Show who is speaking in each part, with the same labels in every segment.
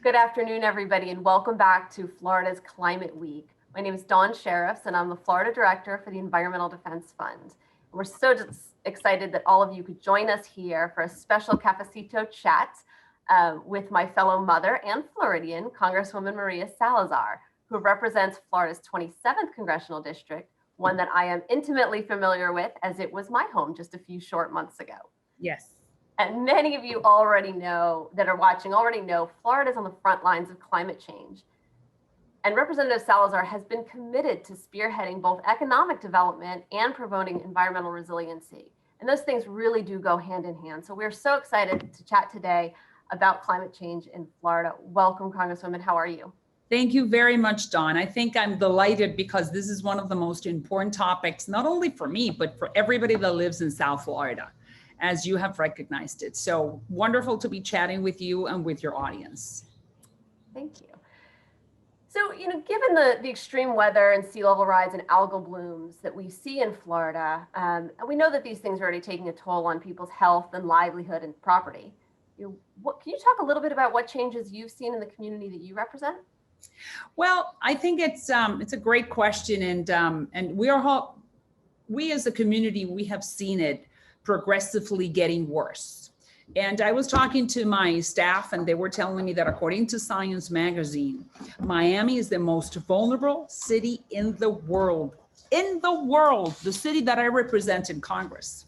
Speaker 1: Good afternoon, everybody, and welcome back to Florida's Climate Week. My name is Dawn Sheriffs, and I'm the Florida Director for the Environmental Defense Fund. We're so excited that all of you could join us here for a special Cafecito chat with my fellow mother and Floridian, Congresswoman Maria Salazar, who represents Florida's 27th Congressional District, one that I am intimately familiar with as it was my home just a few short months ago.
Speaker 2: Yes.
Speaker 1: And many of you already know, that are watching, already know Florida is on the front lines of climate change. And Representative Salazar has been committed to spearheading both economic development and promoting environmental resiliency. And those things really do go hand in hand. So we're so excited to chat today about climate change in Florida. Welcome, Congresswoman. How are you?
Speaker 2: Thank you very much, Dawn. I think I'm delighted because this is one of the most important topics, not only for me, but for everybody that lives in South Florida, as you have recognized it. So wonderful to be chatting with you and with your audience.
Speaker 1: Thank you. So, given the extreme weather and sea level rise and algal blooms that we see in Florida, and we know that these things are already taking a toll on people's health and livelihood and property. Can you talk a little bit about what changes you've seen in the community that you represent?
Speaker 2: Well, I think it's a great question, and we as a community, we have seen it progressively getting worse. And I was talking to my staff, and they were telling me that according to Science magazine, Miami is the most vulnerable city in the world, the city that I represent in Congress,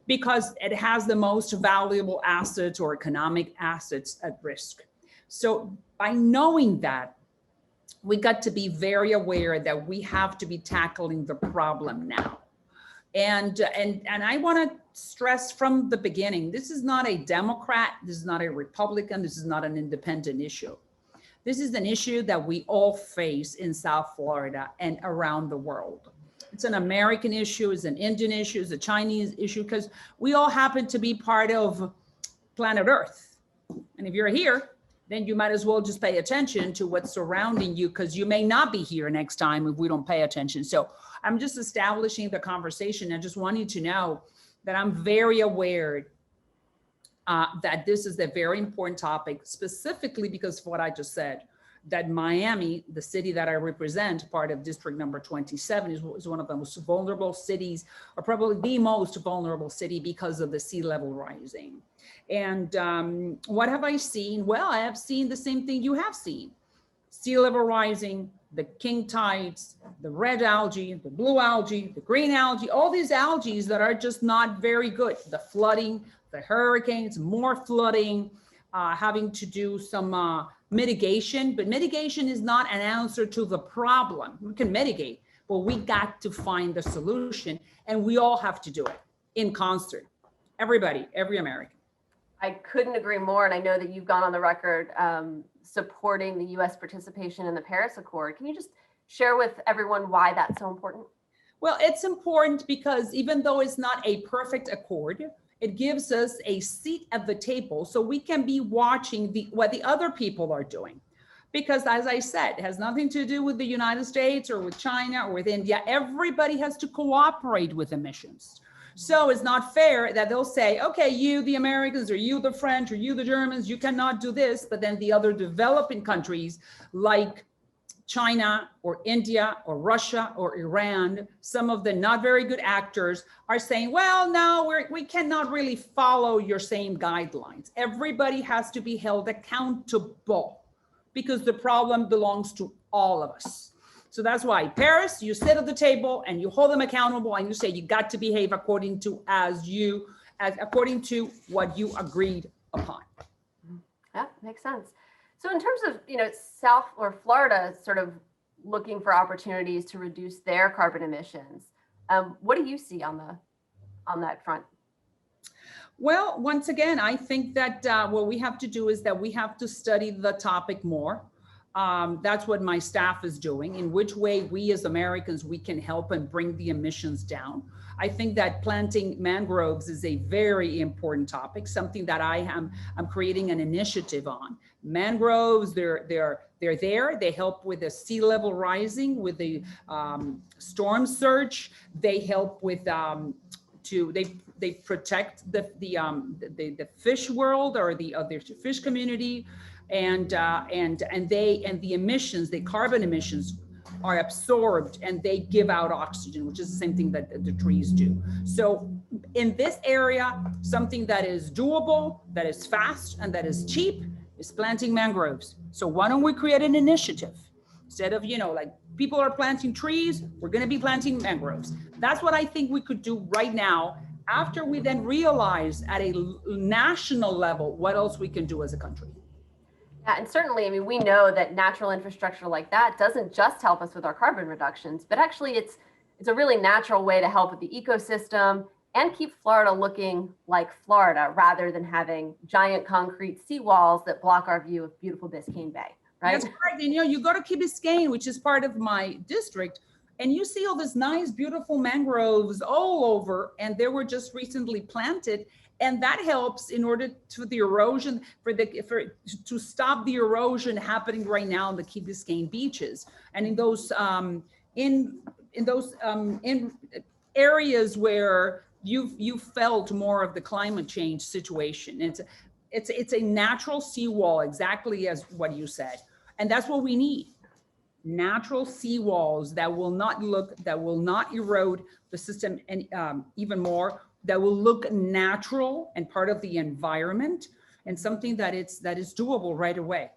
Speaker 2: because it has the most valuable assets or economic assets at risk. So by knowing that, we got to be very aware that we have to be tackling the problem now. And I want to stress from the beginning, this is not a Democrat, this is not a Republican, this is not an independent issue. This is an issue that we all face in South Florida and around the world. It's an American issue, it's an Indian issue, it's a Chinese issue, because we all happen to be part of planet Earth. And if you're here, then you might as well just pay attention to what's surrounding you, because you may not be here next time if we don't pay attention. So I'm just establishing the conversation. I just want you to know that I'm very aware that this is a very important topic, specifically because of what I just said, that Miami, the city that I represent, part of District number 27, is one of the most vulnerable cities, or probably the most vulnerable city because of the sea level rising. And what have I seen? Well, I have seen the same thing you have seen. Sea level rising, the king tides, the red algae, the blue algae, the green algae, all these algae that are just not very good. The flooding, the hurricanes, more flooding, having to do some mitigation, but mitigation is not an answer to the problem. We can mitigate, but we got to find the solution, and we all have to do it in concert. Everybody, every American.
Speaker 1: I couldn't agree more, and I know that you've gone on the record supporting the U.S. participation in the Paris Accord. Can you just share with everyone why that's so important?
Speaker 2: Well, it's important because even though it's not a perfect accord, it gives us a seat at the table so we can be watching what the other people are doing. Because as I said, it has nothing to do with the United States or with China or with India. Everybody has to cooperate with emissions. So it's not fair that they'll say, okay, you, the Americans, or you, the French, or you, the Germans, you cannot do this. But then the other developing countries like China or India or Russia or Iran, some of the not very good actors are saying, well, no, we cannot really follow your same guidelines. Everybody has to be held accountable because the problem belongs to all of us. So that's why Paris, you sit at the table and you hold them accountable and you say you got to behave according to according to what you agreed upon.
Speaker 1: Yeah, makes sense. So in terms of South or Florida sort of looking for opportunities to reduce their carbon emissions, what do you see on that front?
Speaker 2: Well, once again, I think that what we have to do is that we have to study the topic more. That's what my staff is doing, in which way we as Americans, we can help and bring the emissions down. I think that planting mangroves is a very important topic, something that I'm creating an initiative on. Mangroves, they're there. They help with the sea level rising, with the storm surge. They help with they protect the fish world or the fish community. and the emissions, the carbon emissions, are absorbed and they give out oxygen, which is the same thing that the trees do. So in this area, something that is doable, that is fast, and that is cheap is planting mangroves. So why don't we create an initiative? Instead of, like people are planting trees, we're going to be planting mangroves. That's what I think we could do right now, after we then realize at a national level what else we can do as a country.
Speaker 1: Yeah, and certainly, I mean, we know that natural infrastructure like that doesn't just help us with our carbon reductions, but actually it's a really natural way to help with the ecosystem and keep Florida looking like Florida, rather than having giant concrete seawalls that block our view of beautiful Biscayne Bay, right?
Speaker 2: That's correct. And you go to Key Biscayne, which is part of my district, and you see all this nice, beautiful mangroves all over, and they were just recently planted. And that helps in order to the erosion, to stop the erosion happening right now in the Key Biscayne beaches, and in those in areas where you've felt more of the climate change situation. It's a natural seawall, exactly as what you said, and that's what we need. Natural seawalls that will not erode the system and even more, that will look natural and part of the environment, and something that is doable right away.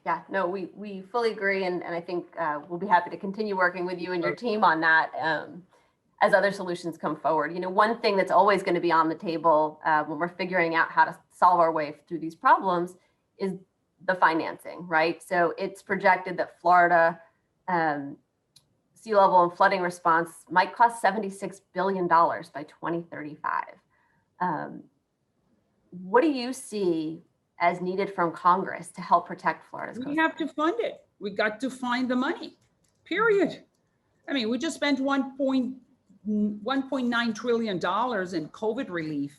Speaker 1: Yeah, no, we fully agree, and I think we'll be happy to continue working with you and your team on that as other solutions come forward. One thing that's always going to be on the table when we're figuring out how to solve our way through these problems is the financing, right? So it's projected that Florida sea level and flooding response might cost $76 billion by 2035. What do you see as needed from Congress to help protect Florida's coast?
Speaker 2: We have to fund it. We got to find the money, period. I mean, we just spent $1.9 trillion in COVID relief.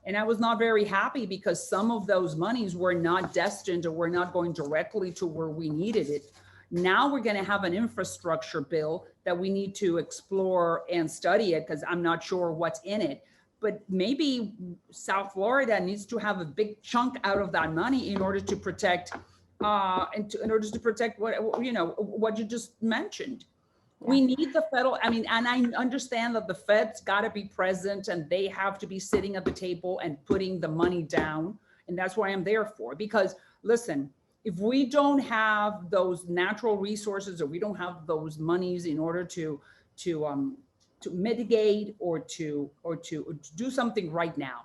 Speaker 2: And I was not very happy because some of those monies were not destined or were not going directly to where we needed it. Now we're going to have an infrastructure bill that we need to explore and study it, because I'm not sure what's in it. But maybe South Florida needs to have a big chunk out of that money in order to protect, in order to protect what you just mentioned. Yeah. We need the federal, and I understand that the Fed's got to be present and they have to be sitting at the table and putting the money down. And that's what I'm there for. Because listen, if we don't have those natural resources, or we don't have those monies in order to mitigate or to do something right now,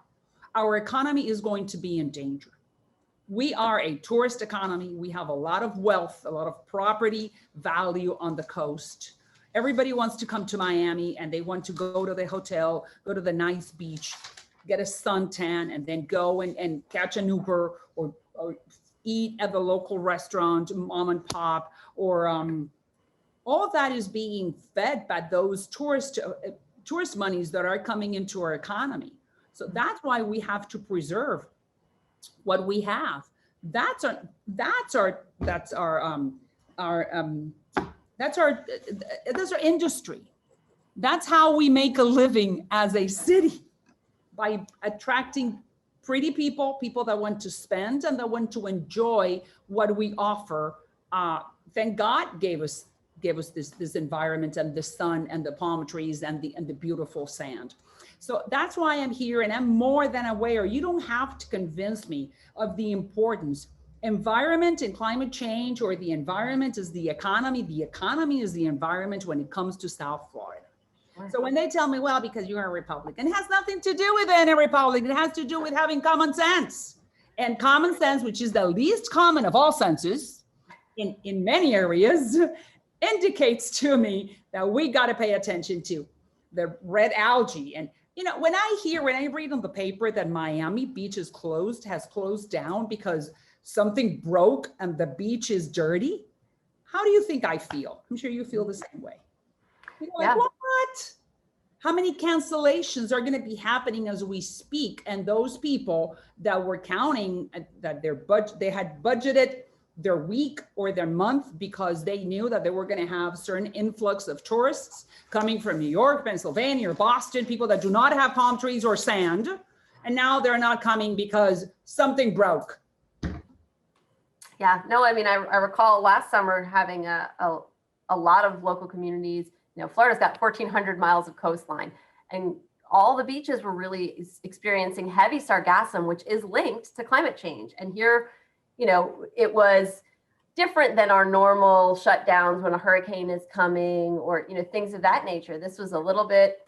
Speaker 2: our economy is going to be in danger. We are a tourist economy. We have a lot of wealth, a lot of property value on the coast. Everybody wants to come to Miami and they want to go to the hotel, go to the nice beach, get a suntan, and then go and catch an Uber or eat at the local restaurant, mom and pop, or all that is being fed by those tourist monies that are coming into our economy. So that's why we have to preserve what we have. That's our industry. That's how we make a living as a city, by attracting pretty people that want to spend and that want to enjoy what we offer. Thank God gave us this environment and the sun and the palm trees and the beautiful sand. So that's why I'm here, and I'm more than aware. You don't have to convince me of the importance. Environment and climate change, or the environment is the economy. The economy is the environment when it comes to South Florida. So when they tell me, well, because you're a Republican, it has nothing to do with being a Republican. It has to do with having common sense. And common sense, which is the least common of all senses in many areas, indicates to me that we got to pay attention to the red algae. And when I read on the paper that Miami Beach has closed down because something broke and the beach is dirty, how do you think I feel? I'm sure you feel the same way. Like, what? How many cancellations are going to be happening as we speak? And those people that were counting that they had budgeted their week or their month because they knew that they were going to have certain influx of tourists coming from New York, Pennsylvania, or Boston, people that do not have palm trees or sand. And now they're not coming because something broke.
Speaker 1: Yeah, no, I mean, I recall last summer having a lot of local communities. Florida's got 1,400 miles of coastline, and all the beaches were really experiencing heavy sargassum, which is linked to climate change. And here, it was different than our normal shutdowns when a hurricane is coming, or things of that nature. This was a little bit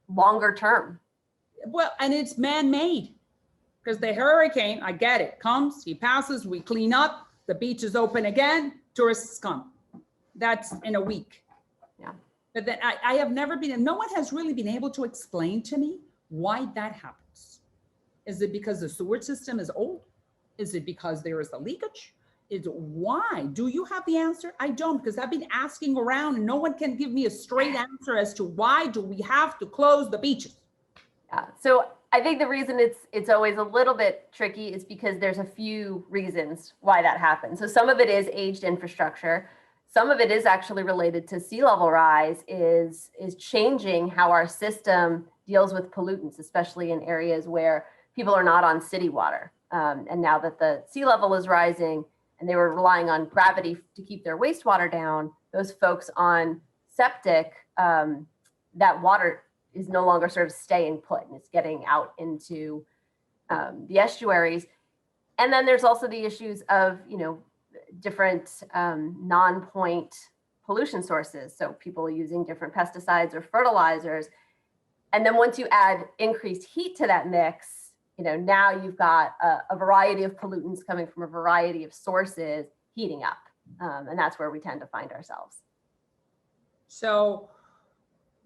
Speaker 1: longer term.
Speaker 2: Well, and it's man-made, because the hurricane, I get it, comes, he passes, we clean up, the beach is open again, tourists come. That's in a week.
Speaker 1: Yeah.
Speaker 2: But then I have never been, no one has really been able to explain to me why that happens. Is it because the sewer system is old? Is it because there is a leakage? Why? Do you have the answer? I don't, because I've been asking around and no one can give me a straight answer as to why do we have to close the beaches?
Speaker 1: Yeah. So I think the reason it's always a little bit tricky is because there's a few reasons why that happens. So some of it is aged infrastructure. Some of it is actually related to sea level rise, is changing how our system deals with pollutants, especially in areas where people are not on city water. And now that the sea level is rising and they were relying on gravity to keep their wastewater down, those folks on septic, that water is no longer sort of staying put, and it's getting out into the estuaries. And then there's also the issues of, different non-point pollution sources. So people using different pesticides or fertilizers. And then once you add increased heat to that mix, now you've got a variety of pollutants coming from a variety of sources heating up. And that's where we tend to find ourselves.
Speaker 2: So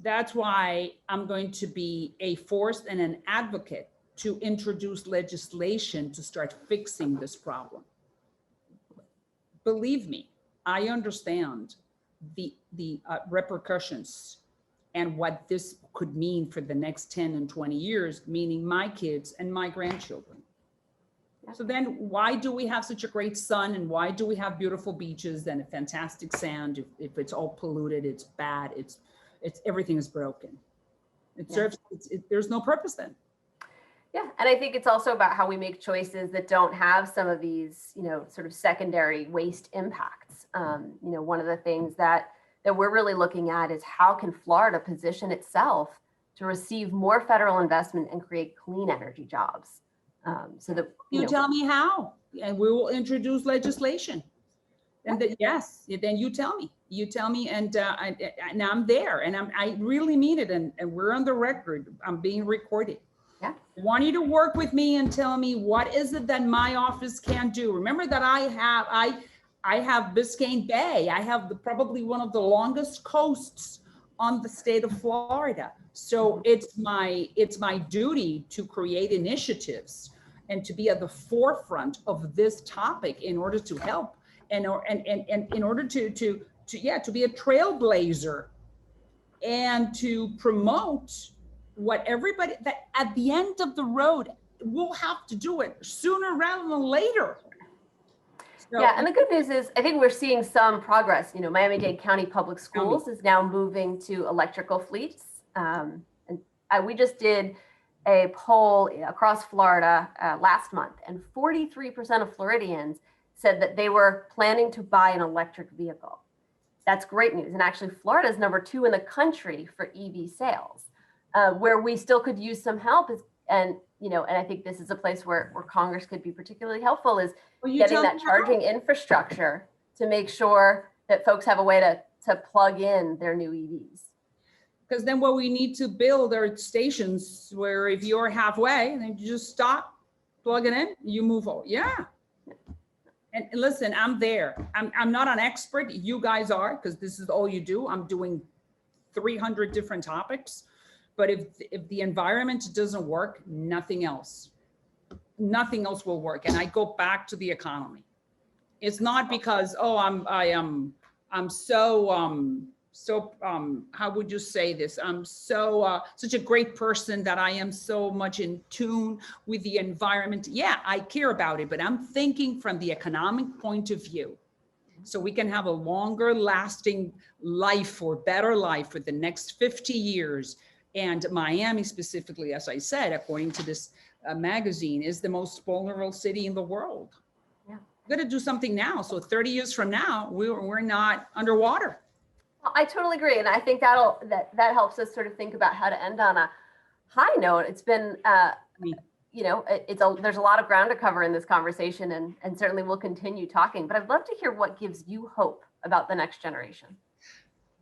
Speaker 2: that's why I'm going to be a force and an advocate to introduce legislation to start fixing this problem. Believe me, I understand the repercussions and what this could mean for the next 10 and 20 years, meaning my kids and my grandchildren. Yeah. So then why do we have such a great sun, and why do we have beautiful beaches and a fantastic sand? If it's all polluted, it's bad, it's everything is broken. It serves, there's no purpose then.
Speaker 1: Yeah, and I think it's also about how we make choices that don't have some of these, sort of secondary waste impacts. One of the things that we're really looking at is how can Florida position itself to receive more federal investment and create clean energy jobs. So that
Speaker 2: you tell me how, and we will introduce legislation. And yes, then you tell me, and I'm there, and I really mean it, and we're on the record. I'm being recorded.
Speaker 1: Yeah.
Speaker 2: I want you to work with me and tell me what is it that my office can do. Remember that I have Biscayne Bay. I have probably one of the longest coasts on the state of Florida. So it's my duty to create initiatives and to be at the forefront of this topic in order to help and in order to be a trailblazer and to promote what everybody, that at the end of the road, we'll have to do it sooner rather than later. So,
Speaker 1: yeah, and the good news is I think we're seeing some progress. Miami-Dade County Public Schools is now moving to electrical fleets. And we just did a poll across Florida last month, and 43% of Floridians said that they were planning to buy an electric vehicle. That's great news. And actually, Florida is number 2 in the country for EV sales. Where we still could use some help is, and I think this is a place where Congress could be particularly helpful, is getting that charging infrastructure to make sure that folks have a way to plug in their new EVs.
Speaker 2: Because then what we need to build are stations where if you're halfway, then you just stop, plug it in, you move on. Yeah. And listen, I'm there. I'm not an expert. You guys are, because this is all you do. I'm doing 300 different topics. But if the environment doesn't work, nothing else will work. And I go back to the economy. It's not because, I'm so how would you say this? I'm so such a great person that I am so much in tune with the environment. Yeah, I care about it, but I'm thinking from the economic point of view. So we can have a longer lasting life or better life for the next 50 years. And Miami specifically, as I said, according to this magazine, is the most vulnerable city in the world.
Speaker 1: Yeah.
Speaker 2: We're going to do something now. So 30 years from now, we're not underwater.
Speaker 1: Well, I totally agree. And I think that helps us sort of think about how to end on a high note. It's been, there's a lot of ground to cover in this conversation, and certainly we'll continue talking, but I'd love to hear what gives you hope about the next generation.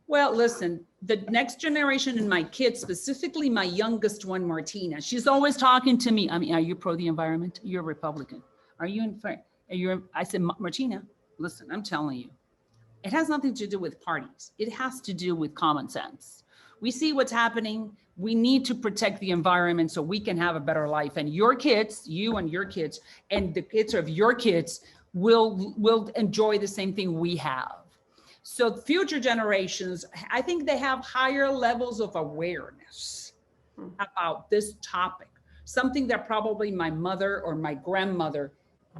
Speaker 2: Well, listen, the next generation and my kids, specifically my youngest one, Martina, she's always talking to me. I mean, are you pro the environment? You're a Republican. Are you in fact? I said, Martina, listen, I'm telling you, it has nothing to do with parties. It has to do with common sense. We see what's happening. We need to protect the environment so we can have a better life. And your kids, you and your kids, and the kids of your kids will enjoy the same thing we have. So future generations, I think they have higher levels of awareness about this topic, something that probably my mother or my grandmother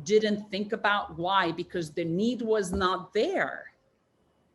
Speaker 2: didn't think about. Why? Because the need was not there.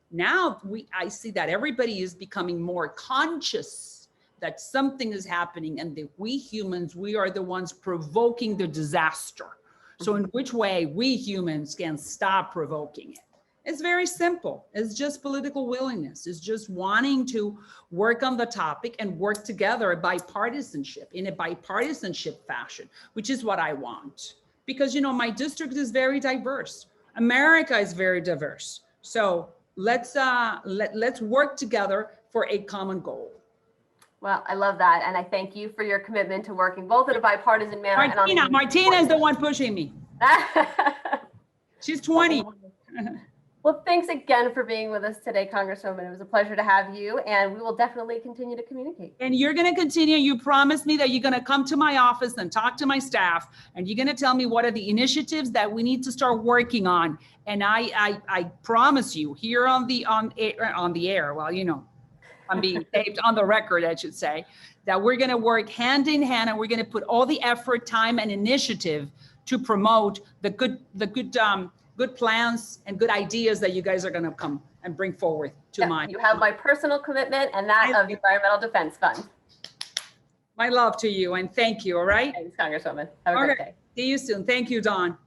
Speaker 2: Now I see that everybody is becoming more conscious that something is happening, and that we humans, we are the ones provoking the disaster. So in which way we humans can stop provoking it? It's very simple. It's just political willingness. It's just wanting to work on the topic and work together in a bipartisanship fashion, which is what I want. Because, my district is very diverse. America is very diverse. So let's work together for a common goal.
Speaker 1: Well, I love that. And I thank you for your commitment to working both in a bipartisan manner.
Speaker 2: Martina is the one pushing me. She's 20.
Speaker 1: Well, thanks again for being with us today, Congresswoman. It was a pleasure to have you, and we will definitely continue to communicate.
Speaker 2: And you're going to continue. You promised me that you're going to come to my office and talk to my staff, and you're going to tell me what are the initiatives that we need to start working on. And I promise you here on the air, well, I'm being taped on the record, I should say, that we're going to work hand in hand, and we're going to put all the effort, time, and initiative to promote the good plans and good ideas that you guys are going to come and bring forward to mine.
Speaker 1: You have my personal commitment and that of the Environmental Defense Fund.
Speaker 2: My love to you, and thank you. All right.
Speaker 1: Thanks, Congresswoman. Have a great day.
Speaker 2: See you soon. Thank you, Dawn.